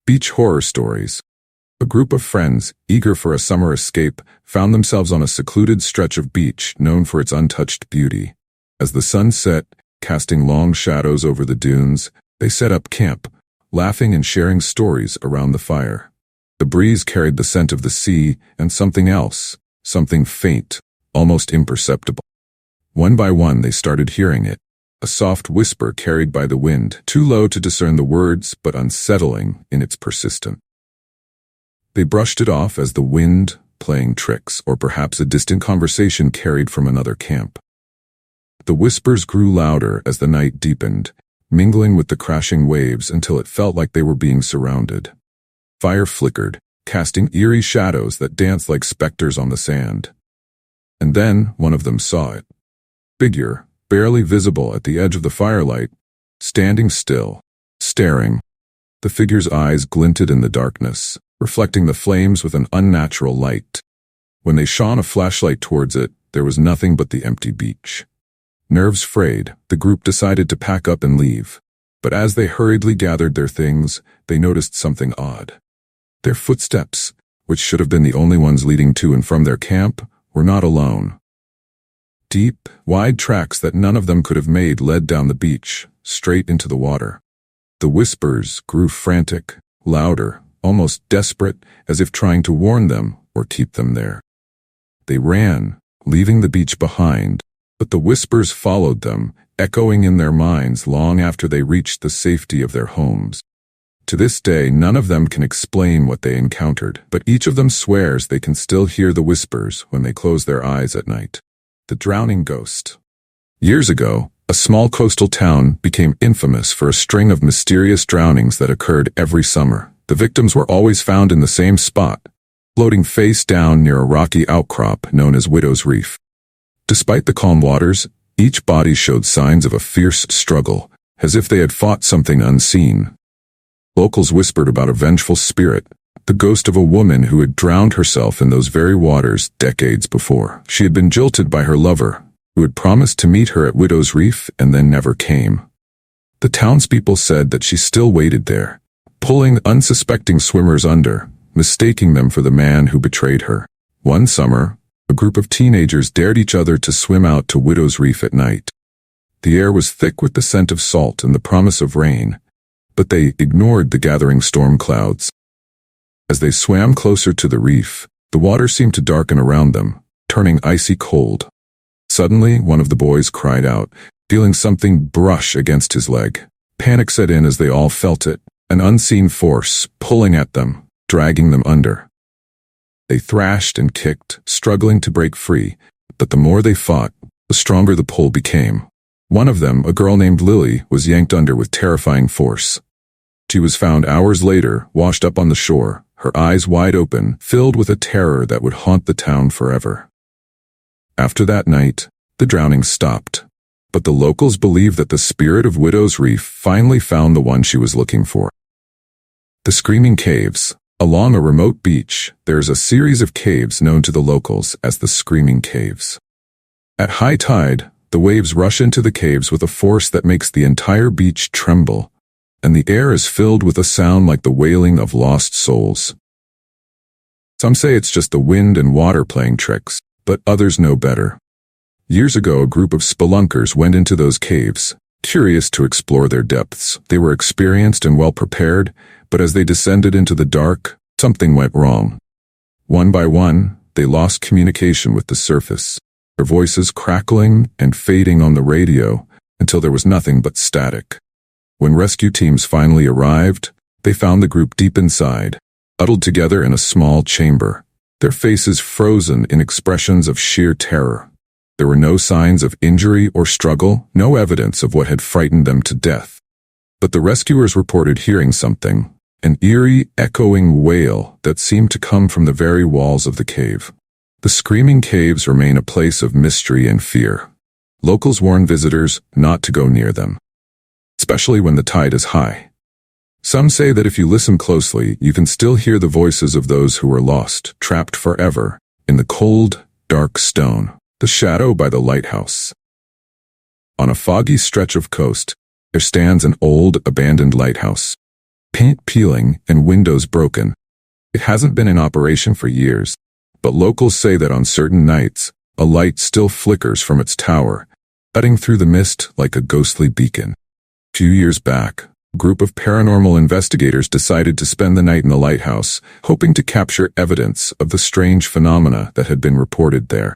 Beach horror stories. A group of friends, eager for a summer escape, found themselves on a secluded stretch of beach known for its untouched beauty. As the sun set, casting long shadows over the dunes, they set up camp, laughing and sharing stories around the fire. The breeze carried the scent of the sea and something else, something faint, almost imperceptible. One by one they started hearing it, a soft whisper carried by the wind, too low to discern the words but unsettling in its persistence. They brushed it off as the wind playing tricks, or perhaps a distant conversation carried from another camp. The whispers grew louder as the night deepened, mingling with the crashing waves until it felt like they were being surrounded. Fire flickered, casting eerie shadows that danced like specters on the sand. And then one of them saw it. Figure, barely visible at the edge of the firelight, standing still, staring. The figure's eyes glinted in the darkness, reflecting the flames with an unnatural light. When they shone a flashlight towards it, there was nothing but the empty beach. Nerves frayed, the group decided to pack up and leave. But as they hurriedly gathered their things, they noticed something odd. Their footsteps, which should have been the only ones leading to and from their camp, were not alone. Deep, wide tracks that none of them could have made led down the beach, straight into the water. The whispers grew frantic, louder, almost desperate, as if trying to warn them or keep them there. They ran, leaving the beach behind, but the whispers followed them, echoing in their minds long after they reached the safety of their homes. To this day, none of them can explain what they encountered, but each of them swears they can still hear the whispers when they close their eyes at night. The drowning ghost. Years ago, a small coastal town became infamous for a string of mysterious drownings that occurred every summer. The victims were always found in the same spot, floating face down near a rocky outcrop known as Widow's Reef. Despite the calm waters, each body showed signs of a fierce struggle, as if they had fought something unseen. Locals whispered about a vengeful spirit, the ghost of a woman who had drowned herself in those very waters decades before. She had been jilted by her lover, who had promised to meet her at Widow's Reef and then never came. The townspeople said that she still waited there, pulling unsuspecting swimmers under, mistaking them for the man who betrayed her. One summer, a group of teenagers dared each other to swim out to Widow's Reef at night. The air was thick with the scent of salt and the promise of rain, but they ignored the gathering storm clouds. As they swam closer to the reef, the water seemed to darken around them, turning icy cold. Suddenly, one of the boys cried out, feeling something brush against his leg. Panic set in as they all felt it, an unseen force pulling at them, dragging them under. They thrashed and kicked, struggling to break free, but the more they fought, the stronger the pull became. One of them, a girl named Lily, was yanked under with terrifying force. She was found hours later, washed up on the shore, her eyes wide open, filled with a terror that would haunt the town forever. After that night, the drowning stopped, but the locals believe that the spirit of Widow's Reef finally found the one she was looking for. The Screaming Caves. Along a remote beach, there is a series of caves known to the locals as the Screaming Caves. At high tide, the waves rush into the caves with a force that makes the entire beach tremble, and the air is filled with a sound like the wailing of lost souls. Some say it's just the wind and water playing tricks, but others know better. Years ago, a group of spelunkers went into those caves, curious to explore their depths. They were experienced and well prepared, but as they descended into the dark, something went wrong. One by one, they lost communication with the surface, their voices crackling and fading on the radio until there was nothing but static. When rescue teams finally arrived, they found the group deep inside, huddled together in a small chamber, their faces frozen in expressions of sheer terror. There were no signs of injury or struggle, no evidence of what had frightened them to death. But the rescuers reported hearing something, an eerie, echoing wail that seemed to come from the very walls of the cave. The Screaming Caves remain a place of mystery and fear. Locals warn visitors not to go near them, especially when the tide is high. Some say that if you listen closely, you can still hear the voices of those who were lost, trapped forever, in the cold, dark stone. The Shadow by the Lighthouse. On a foggy stretch of coast, there stands an old, abandoned lighthouse. paint peeling and windows broken. It hasn't been in operation for years, but locals say that on certain nights, a light still flickers from its tower, cutting through the mist like a ghostly beacon. A few years back, a group of paranormal investigators decided to spend the night in the lighthouse, hoping to capture evidence of the strange phenomena that had been reported there.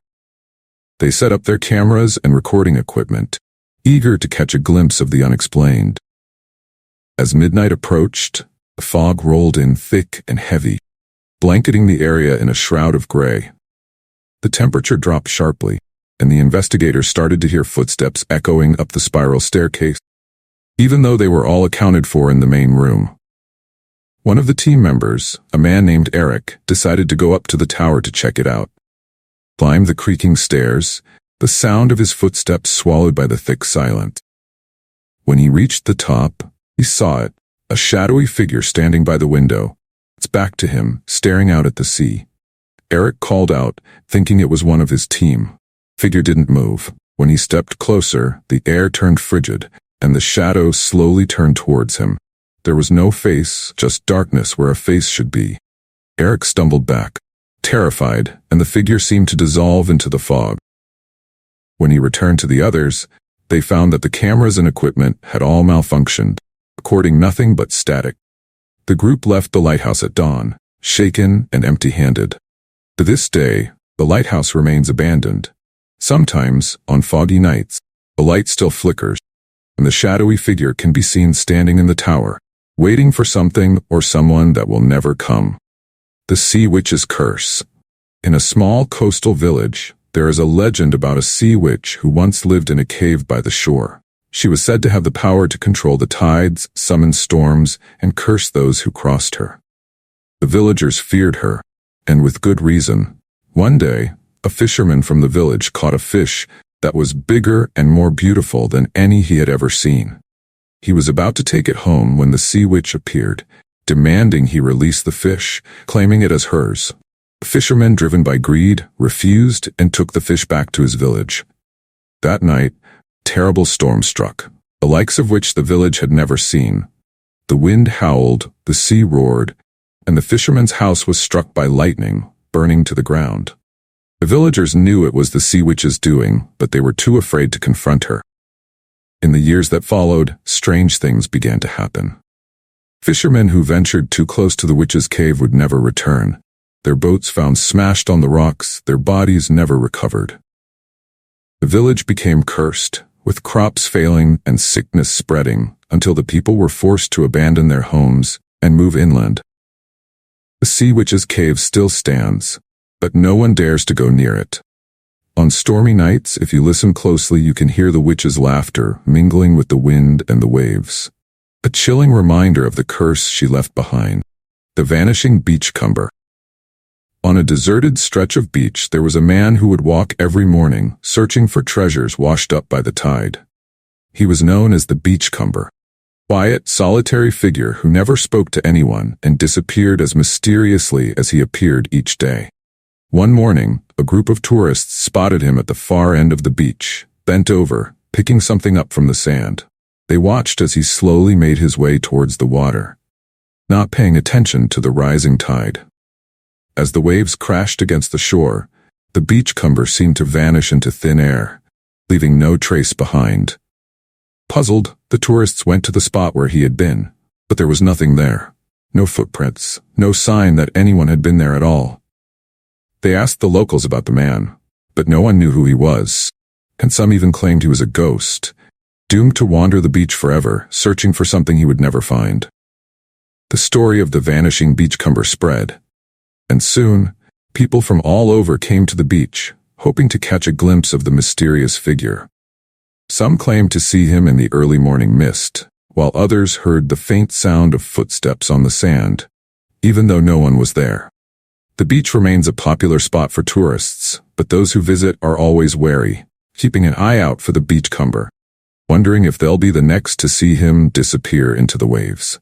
They set up their cameras and recording equipment, eager to catch a glimpse of the unexplained. As midnight approached, the fog rolled in thick and heavy, blanketing the area in a shroud of gray. The temperature dropped sharply, and the investigators started to hear footsteps echoing up the spiral staircase, even though they were all accounted for in the main room. One of the team members, a man named Eric, decided to go up to the tower to check it out. Climbed the creaking stairs, the sound of his footsteps swallowed by the thick silence. When he reached the top, he saw it, a shadowy figure standing by the window, its back to him, staring out at the sea. Eric called out, thinking it was one of his team. Figure didn't move. When he stepped closer, the air turned frigid, and the shadow slowly turned towards him. There was no face, just darkness where a face should be. Eric stumbled back, terrified, and the figure seemed to dissolve into the fog. When he returned to the others, they found that the cameras and equipment had all malfunctioned, recording nothing but static. The group left the lighthouse at dawn, shaken and empty-handed. To this day, the lighthouse remains abandoned. Sometimes, on foggy nights, the light still flickers, and the shadowy figure can be seen standing in the tower, waiting for something or someone that will never come. The Sea Witch's Curse. In a small coastal village, there is a legend about a sea witch who once lived in a cave by the shore. She was said to have the power to control the tides, summon storms, and curse those who crossed her. The villagers feared her, and with good reason. One day, a fisherman from the village caught a fish that was bigger and more beautiful than any he had ever seen. He was about to take it home when the sea witch appeared, demanding he release the fish, claiming it as hers. The fisherman, driven by greed, refused and took the fish back to his village. That night, a terrible storm struck, the likes of which the village had never seen. The wind howled, the sea roared, and the fisherman's house was struck by lightning, burning to the ground. The villagers knew it was the sea witch's doing, but they were too afraid to confront her. In the years that followed, strange things began to happen. Fishermen who ventured too close to the witch's cave would never return. Their boats found smashed on the rocks, their bodies never recovered. The village became cursed, with crops failing and sickness spreading, until the people were forced to abandon their homes and move inland. The sea witch's cave still stands, but no one dares to go near it. On stormy nights, if you listen closely, you can hear the witch's laughter mingling with the wind and the waves. A chilling reminder of the curse she left behind. The vanishing beachcomber. On a deserted stretch of beach, there was a man who would walk every morning, searching for treasures washed up by the tide. He was known as the beachcomber. Quiet, solitary figure who never spoke to anyone and disappeared as mysteriously as he appeared each day. One morning, a group of tourists spotted him at the far end of the beach, bent over, picking something up from the sand. They watched as he slowly made his way towards the water, not paying attention to the rising tide. As the waves crashed against the shore, the beachcomber seemed to vanish into thin air, leaving no trace behind. Puzzled, the tourists went to the spot where he had been, but there was nothing there. No footprints, no sign that anyone had been there at all. They asked the locals about the man, but no one knew who he was, and some even claimed he was a ghost, doomed to wander the beach forever, searching for something he would never find. The story of the vanishing beachcomber spread, and soon, people from all over came to the beach, hoping to catch a glimpse of the mysterious figure. Some claimed to see him in the early morning mist, while others heard the faint sound of footsteps on the sand, even though no one was there. The beach remains a popular spot for tourists, but those who visit are always wary, keeping an eye out for the beachcomber, wondering if they'll be the next to see him disappear into the waves.